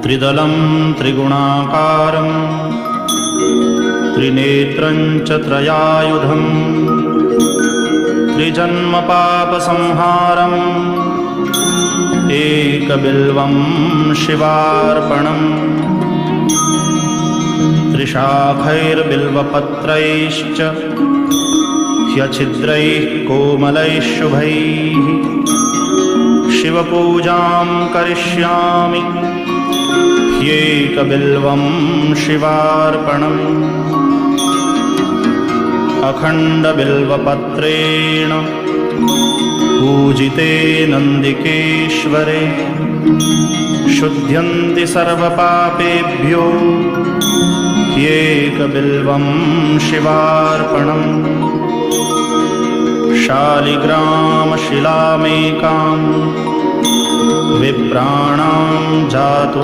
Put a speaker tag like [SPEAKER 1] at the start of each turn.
[SPEAKER 1] त्रिदलं त्रिगुणाकारं त्रिनेत्रं च त्रयायुधं त्रिजन्मपापसंहारम् एकबिल्वं शिवार्पणम् त्रिशाखैर्बिल्वपत्रैश्च ह्यच्छिद्रैः कोमलैः शुभैः शिवपूजां करिष्यामि ह्येकबिल्वं शिवार्पणम् अखण्डबिल्वपत्रेण पूजिते नन्दिकेश्वरे शुध्यन्ति सर्वपापेभ्यो ह्येकबिल्वं शिवार्पणम् शालिग्रामशिलामेकां विप्राणां जातु